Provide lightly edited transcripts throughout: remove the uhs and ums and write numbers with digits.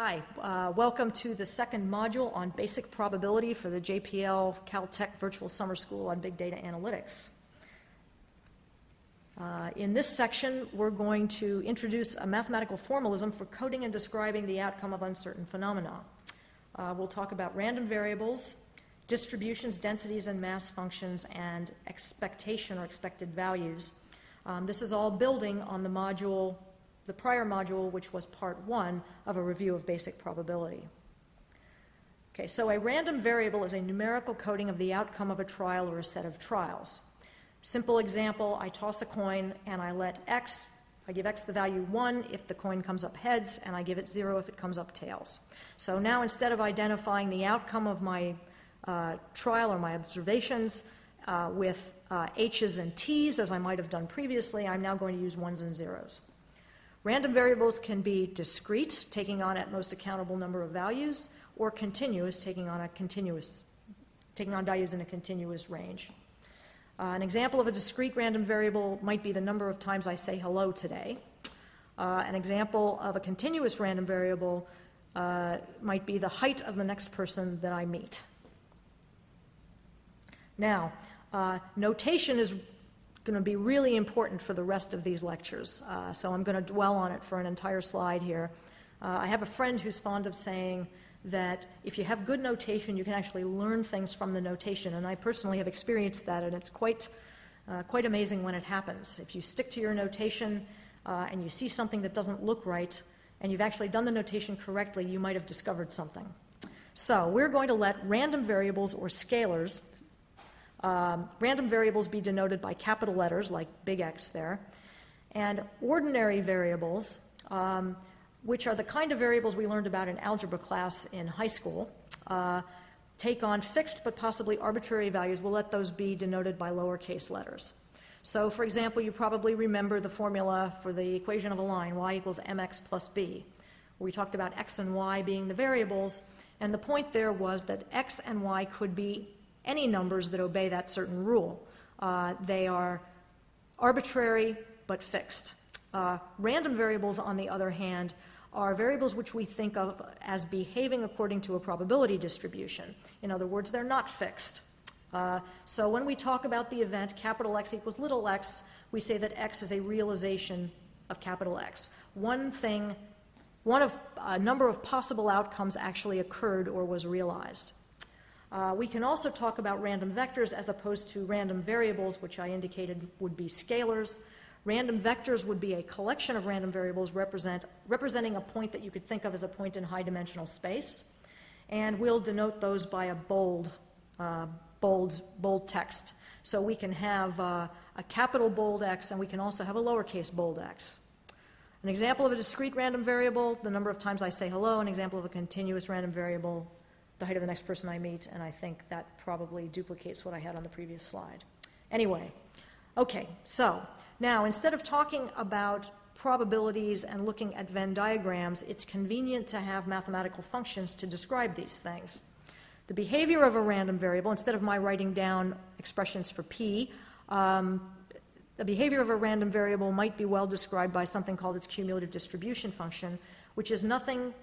Hi, welcome to the second module on basic probability for the JPL Caltech Virtual Summer School on Big Data Analytics. In this section, we're going to introduce a mathematical formalism for coding and describing the outcome of uncertain phenomena. We'll talk about random variables, distributions, densities, and mass functions, and expectation or expected values. This is all building on the prior module, which was part 1 of a review of basic probability. Okay, so a random variable is a numerical coding of the outcome of a trial or a set of trials. Simple example, I toss a coin and I give x the value 1 if the coin comes up heads, and I give it 0 if it comes up tails. So now instead of identifying the outcome of my trial or my observations with h's and t's, as I might have done previously, I'm now going to use 1s and 0s. Random variables can be discrete, taking on at most a countable number of values, or continuous, taking on values in a continuous range. An example of a discrete random variable might be the number of times I say hello today. An example of a continuous random variable might be the height of the next person that I meet. Now, notation is going to be really important for the rest of these lectures, so I'm going to dwell on it for an entire slide here. I have a friend who's fond of saying that if you have good notation, you can actually learn things from the notation, and I personally have experienced that, and it's quite amazing when it happens. If you stick to your notation and you see something that doesn't look right, and you've actually done the notation correctly, you might have discovered something. So we're going to let random variables or scalars, random variables be denoted by capital letters, like big X there, and ordinary variables, which are the kind of variables we learned about in algebra class in high school, take on fixed but possibly arbitrary values. We'll let those be denoted by lowercase letters. So, for example, you probably remember the formula for the equation of a line, y equals mx plus b, where we talked about x and y being the variables, and the point there was that x and y could be any numbers that obey that certain rule. They are arbitrary but fixed. Random variables, on the other hand, are variables which we think of as behaving according to a probability distribution. In other words, they're not fixed. So when we talk about the event capital X equals little x, we say that x is a realization of capital X. One of a number of possible outcomes actually occurred or was realized. We can also talk about random vectors as opposed to random variables, which I indicated would be scalars. Random vectors would be a collection of random variables representing a point that you could think of as a point in high-dimensional space, and we'll denote those by a bold text. So we can have a capital bold X, and we can also have a lowercase bold x. An example of a discrete random variable, the number of times I say hello. An example of a continuous random variable, the height of the next person I meet, and I think that probably duplicates what I had on the previous slide. Anyway, okay, so now instead of talking about probabilities and looking at Venn diagrams, it's convenient to have mathematical functions to describe these things. The behavior of a random variable, instead of my writing down expressions for p, the behavior of a random variable might be well described by something called its cumulative distribution function, which is nothing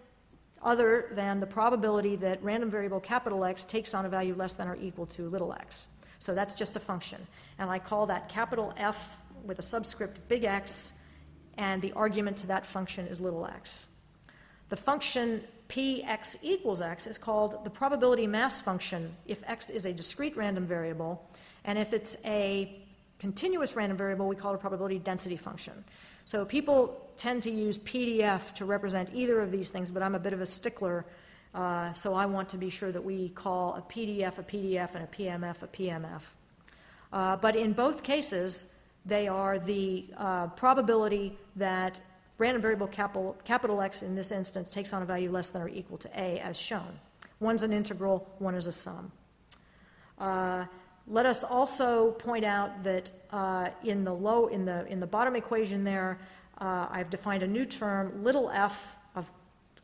other than the probability that random variable capital X takes on a value less than or equal to little x. So that's just a function. And I call that capital F with a subscript big X, and the argument to that function is little x. The function px equals x is called the probability mass function if x is a discrete random variable, and if it's a continuous random variable, we call it a probability density function. So people tend to use PDF to represent either of these things, but I'm a bit of a stickler, so I want to be sure that we call a PDF, and a PMF, a PMF. But in both cases, they are the probability that random variable capital X in this instance takes on a value less than or equal to A, as shown. One's an integral, one is a sum. Let us also point out that in the bottom equation there, I've defined a new term, little f of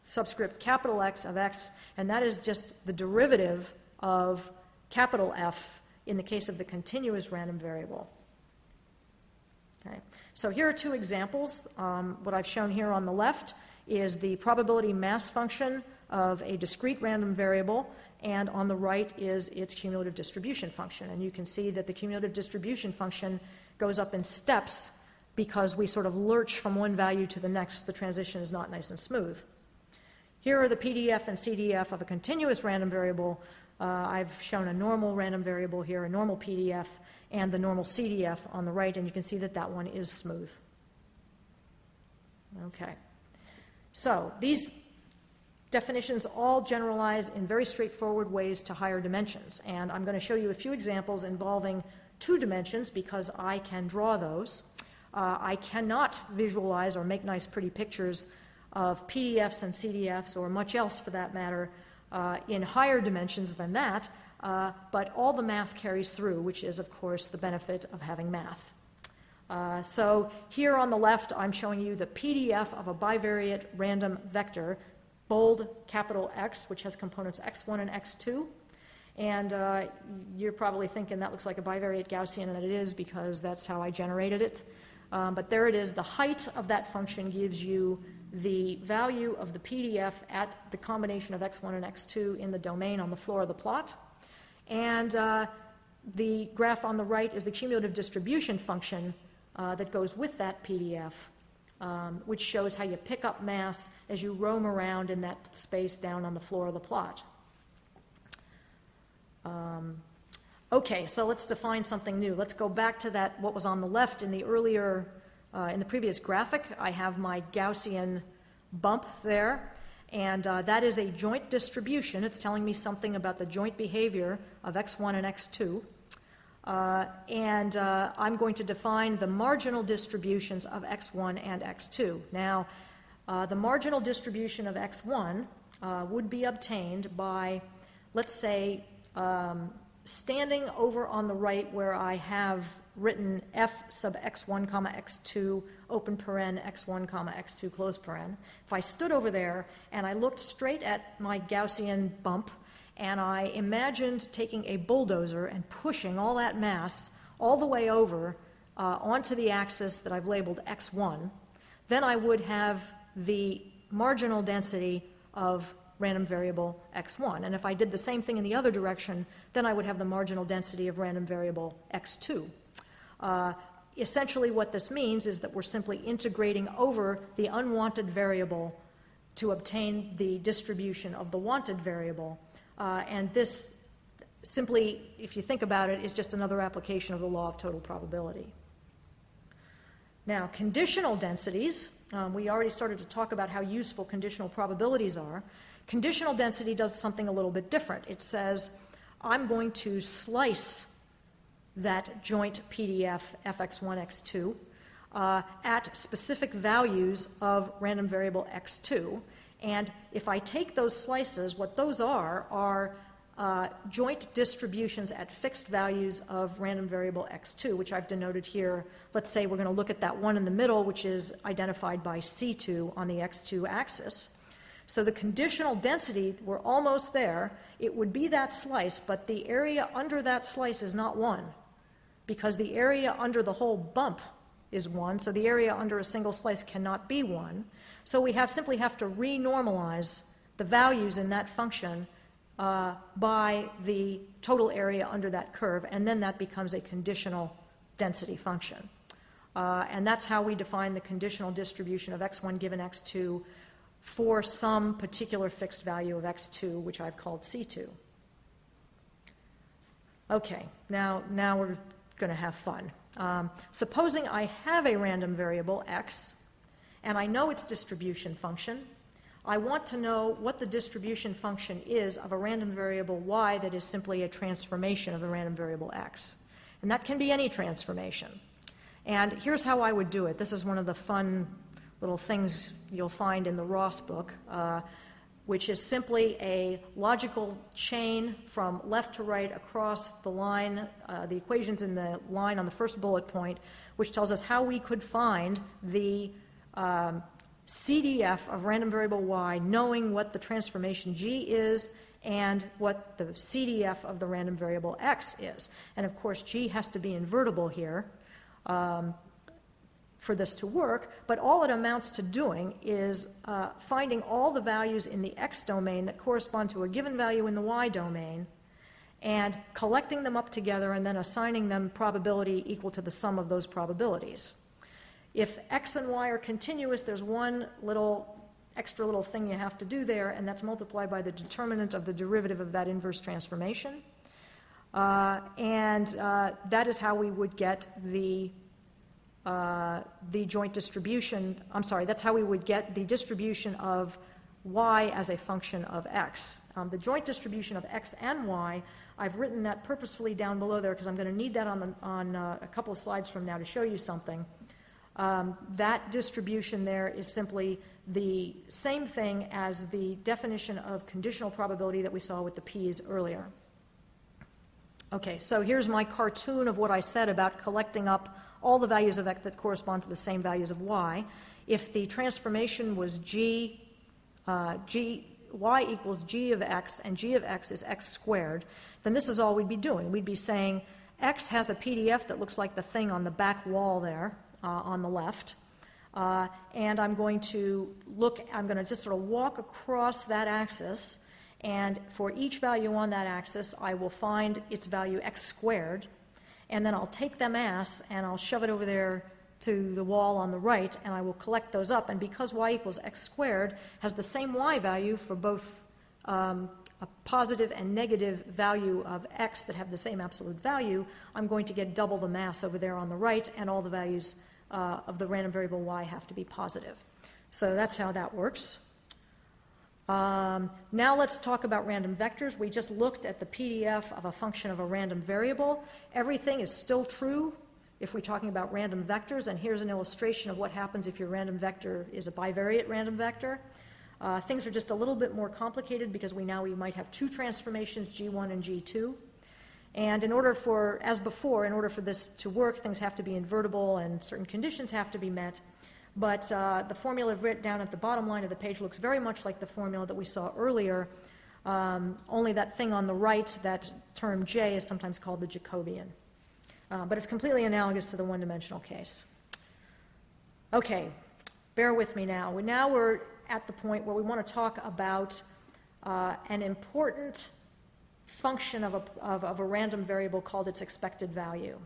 subscript capital X of x, and that is just the derivative of capital F in the case of the continuous random variable. Okay. So here are two examples. What I've shown here on the left is the probability mass function of a discrete random variable, and on the right is its cumulative distribution function. And you can see that the cumulative distribution function goes up in steps because we sort of lurch from one value to the next. The transition is not nice and smooth. Here are the PDF and CDF of a continuous random variable. I've shown a normal random variable here, a normal PDF, and the normal CDF on the right, and you can see that that one is smooth. Okay. So these definitions all generalize in very straightforward ways to higher dimensions, and I'm going to show you a few examples involving 2 dimensions because I can draw those. I cannot visualize or make nice pretty pictures of PDFs and CDFs or much else for that matter in higher dimensions than that, but all the math carries through, which is of course the benefit of having math. So here on the left I'm showing you the PDF of a bivariate random vector, bold capital X, which has components x1 and x2. And you're probably thinking that looks like a bivariate Gaussian, and it is because that's how I generated it. But there it is. The height of that function gives you the value of the PDF at the combination of x1 and x2 in the domain on the floor of the plot. And the graph on the right is the cumulative distribution function that goes with that PDF, which shows how you pick up mass as you roam around in that space down on the floor of the plot. Okay, so let's define something new. Let's go back to that, what was on the left in the earlier, in the previous graphic. I have my Gaussian bump there, and that is a joint distribution. It's telling me something about the joint behavior of x1 and x2. I'm going to define the marginal distributions of x1 and x2. Now, the marginal distribution of x1 would be obtained by, let's say, standing over on the right where I have written f sub x1 comma x2 open paren x1 comma x2 close paren. If I stood over there and I looked straight at my Gaussian bump and I imagined taking a bulldozer and pushing all that mass all the way over onto the axis that I've labeled x1, then I would have the marginal density of random variable x1. And if I did the same thing in the other direction, then I would have the marginal density of random variable x2. Essentially what this means is that we're simply integrating over the unwanted variable to obtain the distribution of the wanted variable. And this simply, if you think about it, is just another application of the law of total probability. Now, conditional densities, we already started to talk about how useful conditional probabilities are. Conditional density does something a little bit different. It says, I'm going to slice that joint PDF fx1, x2 at specific values of random variable x2. And if I take those slices, what those are joint distributions at fixed values of random variable x2, which I've denoted here. Let's say we're going to look at that one in the middle, which is identified by C2 on the x2 axis. So the conditional density, we're almost there. It would be that slice, but the area under that slice is not 1, because the area under the whole bump is 1, so the area under a single slice cannot be 1. So we simply have to renormalize the values in that function by the total area under that curve, and then that becomes a conditional density function. And that's how we define the conditional distribution of x1 given x2 for some particular fixed value of x2, which I've called C2. Okay, now we're going to have fun. Supposing I have a random variable x, and I know its distribution function. I want to know what the distribution function is of a random variable y that is simply a transformation of the random variable x. And that can be any transformation. And here's how I would do it. This is one of the fun little things you'll find in the Ross book, which is simply a logical chain from left to right across the line, the equations in the line on the first bullet point, which tells us how we could find the CDF of random variable y, knowing what the transformation g is and what the CDF of the random variable x is. And of course, g has to be invertible here. for this to work, but all it amounts to doing is finding all the values in the x domain that correspond to a given value in the y domain and collecting them up together and then assigning them probability equal to the sum of those probabilities. If x and y are continuous, there's one extra little thing you have to do there, and that's multiply by the determinant of the derivative of that inverse transformation. That is how we would get the joint distribution, that's how we would get the distribution of y as a function of x. The joint distribution of x and y, I've written that purposefully down below there because I'm going to need that on a couple of slides from now to show you something. That distribution there is simply the same thing as the definition of conditional probability that we saw with the p's earlier. Okay, so here's my cartoon of what I said about collecting up all the values of x that correspond to the same values of y. If the transformation was y equals g of x and g of x is x squared, then this is all we'd be doing. We'd be saying x has a PDF that looks like the thing on the back wall there on the left. And I'm going to just sort of walk across that axis, and for each value on that axis, I will find its value x squared, and then I'll take that mass and I'll shove it over there to the wall on the right, and I will collect those up. And because y equals x squared has the same y value for both a positive and negative value of x that have the same absolute value, I'm going to get double the mass over there on the right, and all the values of the random variable y have to be positive. So that's how that works. Now let's talk about random vectors. We just looked at the PDF of a function of a random variable. Everything is still true if we're talking about random vectors, and here's an illustration of what happens if your random vector is a bivariate random vector. Things are just a little bit more complicated because we might have two transformations, G1 and G2. And as before, in order for this to work, things have to be invertible and certain conditions have to be met. But the formula written down at the bottom line of the page looks very much like the formula that we saw earlier, only that thing on the right, that term J, is sometimes called the Jacobian. But it's completely analogous to the one-dimensional case. Okay, bear with me now. Now we're at the point where we want to talk about an important function of a random variable called its expected value.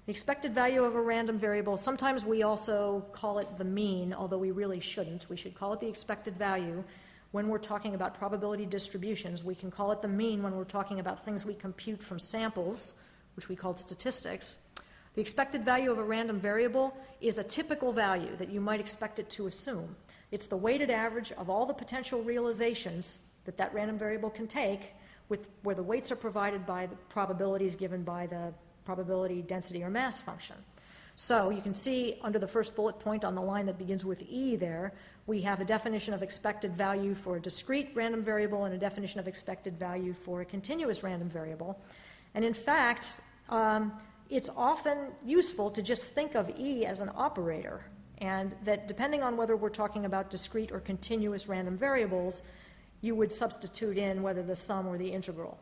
The expected value of a random variable, sometimes we also call it the mean, although we really shouldn't. We should call it the expected value when we're talking about probability distributions. We can call it the mean when we're talking about things we compute from samples, which we call statistics. The expected value of a random variable is a typical value that you might expect it to assume. It's the weighted average of all the potential realizations that that random variable can take, where the weights are provided by the probabilities given by the probability density or mass function. So you can see under the first bullet point on the line that begins with E there, we have a definition of expected value for a discrete random variable and a definition of expected value for a continuous random variable. And in fact, it's often useful to just think of E as an operator, and that depending on whether we're talking about discrete or continuous random variables, you would substitute in whether the sum or the integral.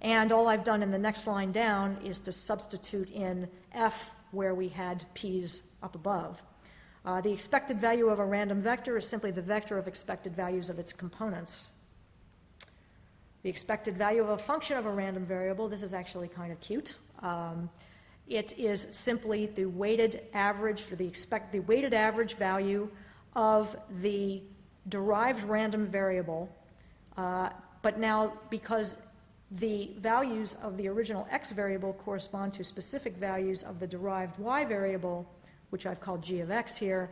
And all I've done in the next line down is to substitute in f where we had p's up above. The expected value of a random vector is simply the vector of expected values of its components. The expected value of a function of a random variable, this is actually kind of cute. It is simply the weighted average, or the weighted average value of the derived random variable, but now because the values of the original x variable correspond to specific values of the derived y variable, which I've called g of x here,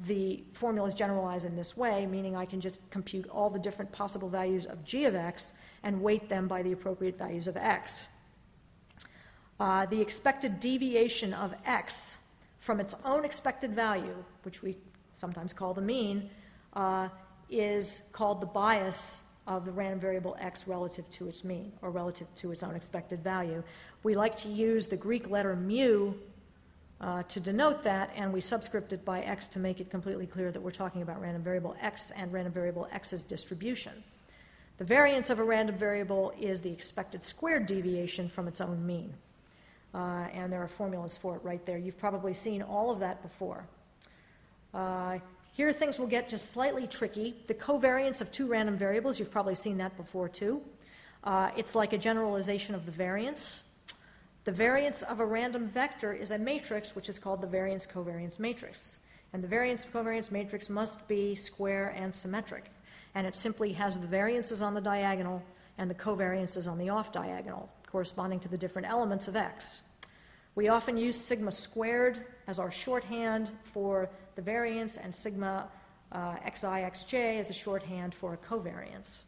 the formula is generalized in this way, meaning I can just compute all the different possible values of g of x and weight them by the appropriate values of x. The expected deviation of x from its own expected value, which we sometimes call the mean, is called the bias of the random variable x relative to its mean, or relative to its own expected value. We like to use the Greek letter mu to denote that, and we subscript it by x to make it completely clear that we're talking about random variable x and random variable x's distribution. The variance of a random variable is the expected squared deviation from its own mean. and there are formulas for it right there. You've probably seen all of that before. Here things will get just slightly tricky. The covariance of two random variables, you've probably seen that before too. It's like a generalization of the variance. The variance of a random vector is a matrix, which is called the variance-covariance matrix. And the variance-covariance matrix must be square and symmetric. And it simply has the variances on the diagonal and the covariances on the off-diagonal, corresponding to the different elements of X. We often use sigma squared as our shorthand for the variance and sigma xi, xj as the shorthand for a covariance.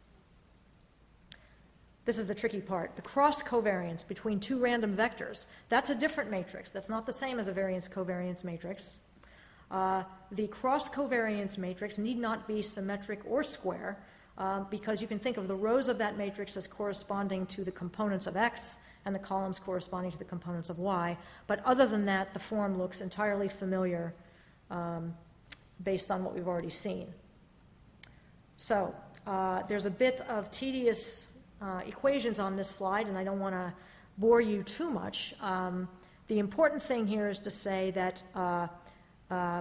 This is the tricky part. The cross covariance between two random vectors, that's a different matrix. That's not the same as a variance-covariance matrix. The cross covariance matrix need not be symmetric or square because you can think of the rows of that matrix as corresponding to the components of X and the columns corresponding to the components of Y. But other than that, the form looks entirely familiar based on what we've already seen. So there's a bit of tedious equations on this slide, and I don't want to bore you too much. The important thing here is to say that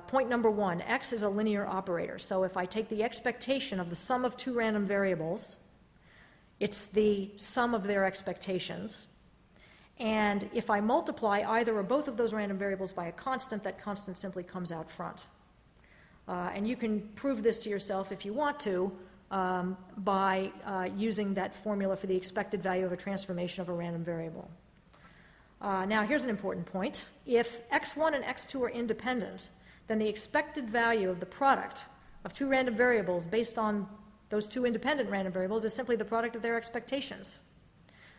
point number one, X is a linear operator. So if I take the expectation of the sum of two random variables, it's the sum of their expectations. And if I multiply either or both of those random variables by a constant, that constant simply comes out front. And you can prove this to yourself if you want to by using that formula for the expected value of a transformation of a random variable. Now, here's an important point. If x1 and x2 are independent, then the expected value of the product of two random variables based on those two independent random variables is simply the product of their expectations.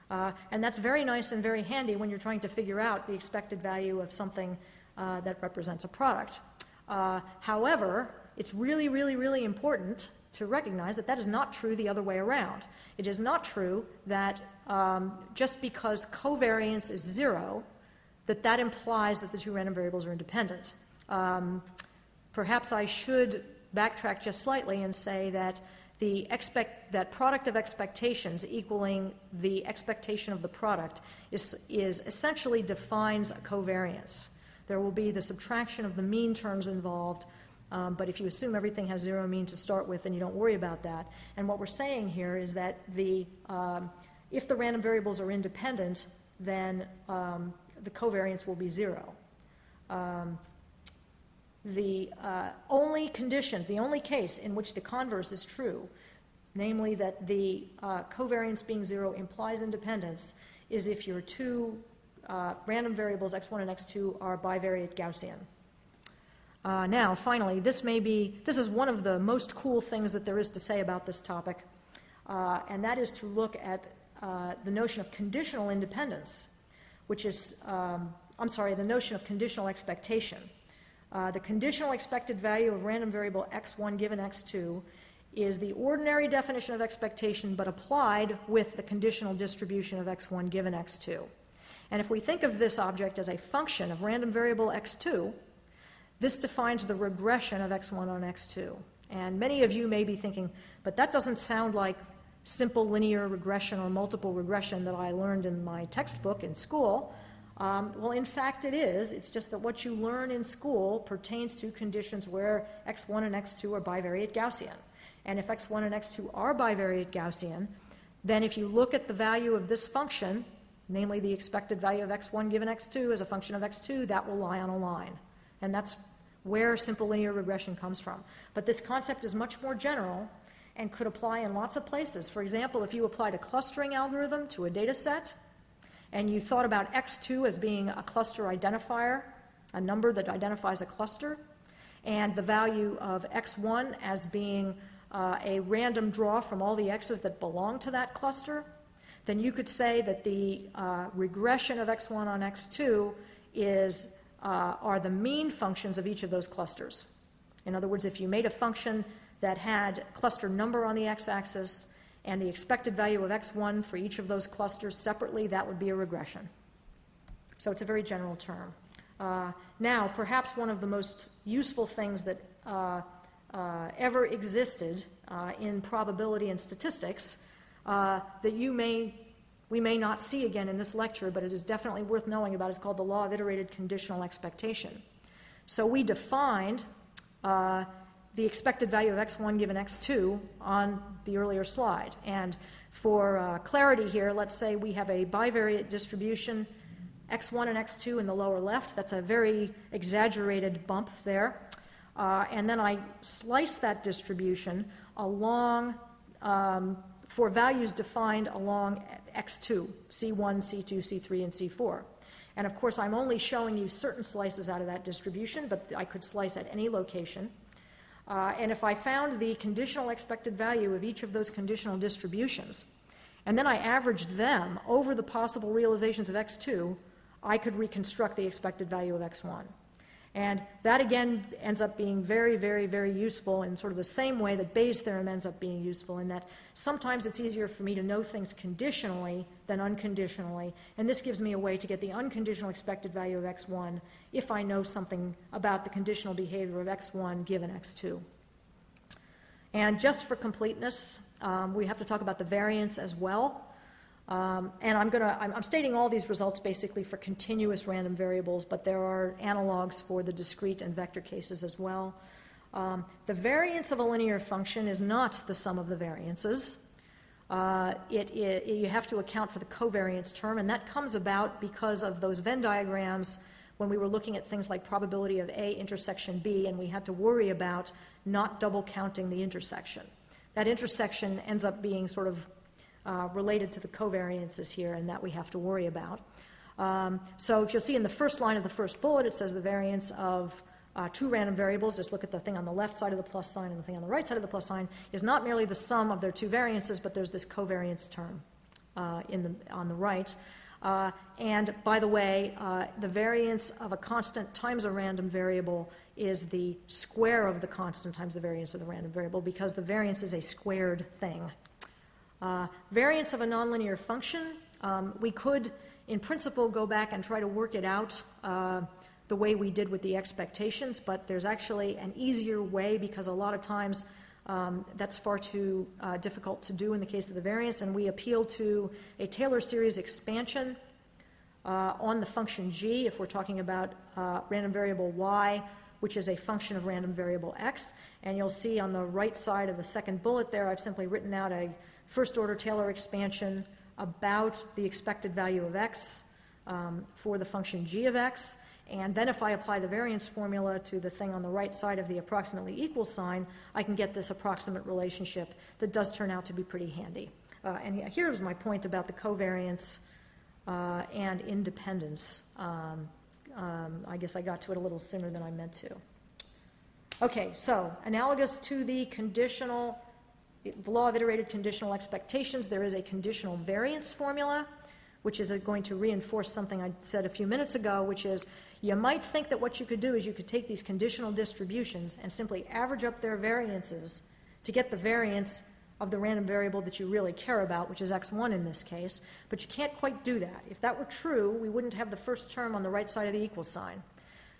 And that's very nice and very handy when you're trying to figure out the expected value of something that represents a product. However, it's really, really, really important to recognize that that is not true the other way around. It is not true that just because covariance is 0, that implies that the two random variables are independent. Perhaps I should backtrack just slightly and say that that product of expectations equaling the expectation of the product is essentially defines a covariance. There will be the subtraction of the mean terms involved, but if you assume everything has 0 mean to start with, then you don't worry about that. And what we're saying here is that if the random variables are independent, then the covariance will be 0. The only condition, the only case in which the converse is true, namely that the covariance being 0 implies independence, is if your two random variables x1 and x2 are bivariate Gaussian. Now, finally, this is one of the most cool things that there is to say about this topic, and that is to look at the notion of conditional independence, which is, the notion of conditional expectation. The conditional expected value of random variable x1 given x2 is the ordinary definition of expectation, but applied with the conditional distribution of x1 given x2. And if we think of this object as a function of random variable x2, this defines the regression of x1 on x2. And many of you may be thinking, but that doesn't sound like simple linear regression or multiple regression that I learned in my textbook in school. Well, in fact, it is. It's just that what you learn in school pertains to conditions where x1 and x2 are bivariate Gaussian. And if x1 and x2 are bivariate Gaussian, then if you look at the value of this function, namely the expected value of x1 given x2 as a function of x2, that will lie on a line. And that's where simple linear regression comes from. But this concept is much more general and could apply in lots of places. For example, if you applied a clustering algorithm to a data set, and you thought about x2 as being a cluster identifier, a number that identifies a cluster, and the value of x1 as being a random draw from all the x's that belong to that cluster, then you could say that the regression of x1 on x2 are the mean functions of each of those clusters. In other words, if you made a function that had cluster number on the x-axis and the expected value of x1 for each of those clusters separately, that would be a regression. So it's a very general term. Now, perhaps one of the most useful things that ever existed in probability and statistics that you may we may not see again in this lecture, but it is definitely worth knowing about. It's called the law of iterated conditional expectation. So we defined the expected value of x1 given x2 on the earlier slide. And for clarity here, let's say we have a bivariate distribution, x1 and x2 in the lower left. That's a very exaggerated bump there. And then I slice that distribution along, for values defined along x2, c1, c2, c3, and c4. And of course, I'm only showing you certain slices out of that distribution, but I could slice at any location. And if I found the conditional expected value of each of those conditional distributions, and then I averaged them over the possible realizations of x2, I could reconstruct the expected value of x1. And that, again, ends up being very, very, very useful in sort of the same way that Bayes' theorem ends up being useful, in that sometimes it's easier for me to know things conditionally than unconditionally, and this gives me a way to get the unconditional expected value of x1 if I know something about the conditional behavior of x1 given x2. And just for completeness, we have to talk about the variance as well. And I'm stating all these results basically for continuous random variables, but there are analogs for the discrete and vector cases as well. The variance of a linear function is not the sum of the variances. You have to account for the covariance term, and that comes about because of those Venn diagrams when we were looking at things like probability of A intersection B, and we had to worry about not double counting the intersection. That intersection ends up being sort of related to the covariances here, and that we have to worry about. So if you'll see in the first line of the first bullet, it says the variance of two random variables, just look at the thing on the left side of the plus sign and the thing on the right side of the plus sign, is not merely the sum of their two variances, but there's this covariance term on the right. And by the way, the variance of a constant times a random variable is the square of the constant times the variance of the random variable, because the variance is a squared thing. Variance of a nonlinear function, we could, in principle, go back and try to work it out the way we did with the expectations, but there's actually an easier way, because a lot of times that's far too difficult to do in the case of the variance, and we appeal to a Taylor series expansion on the function g, if we're talking about random variable y, which is a function of random variable x. And you'll see on the right side of the second bullet there, I've simply written out a first-order Taylor expansion about the expected value of x for the function g of x. And then if I apply the variance formula to the thing on the right side of the approximately equal sign, I can get this approximate relationship that does turn out to be pretty handy. And here's my point about the covariance and independence. I guess I got to it a little sooner than I meant to. Okay, so analogous to the law of iterated conditional expectations, there is a conditional variance formula, which is going to reinforce something I said a few minutes ago, which is you might think that what you could do is you could take these conditional distributions and simply average up their variances to get the variance of the random variable that you really care about, which is x1 in this case, but you can't quite do that. If that were true, we wouldn't have the first term on the right side of the equal sign.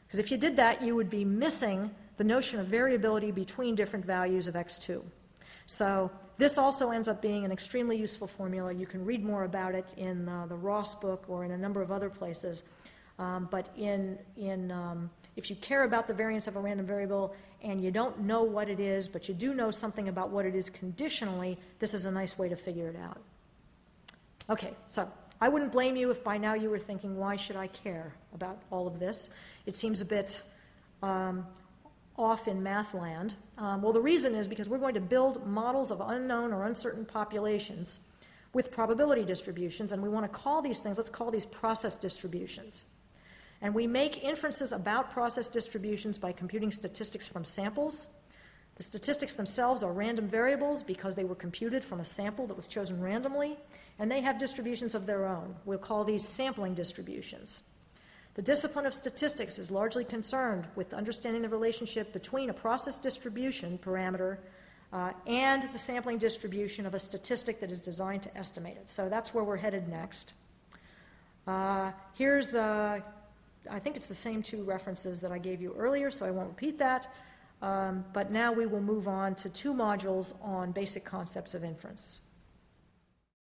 Because if you did that, you would be missing the notion of variability between different values of x2. So this also ends up being an extremely useful formula. You can read more about it in the Ross book or in a number of other places. But if you care about the variance of a random variable and you don't know what it is, but you do know something about what it is conditionally, this is a nice way to figure it out. Okay, so I wouldn't blame you if by now you were thinking, why should I care about all of this? It seems a bit off in math land. Well, the reason is because we're going to build models of unknown or uncertain populations with probability distributions, and we want to call these things, let's call these process distributions. And we make inferences about process distributions by computing statistics from samples. The statistics themselves are random variables because they were computed from a sample that was chosen randomly, and they have distributions of their own. We'll call these sampling distributions. The discipline of statistics is largely concerned with understanding the relationship between a process distribution parameter and the sampling distribution of a statistic that is designed to estimate it. So that's where we're headed next. Here's, I think it's the same two references that I gave you earlier, so I won't repeat that. But now we will move on to two modules on basic concepts of inference.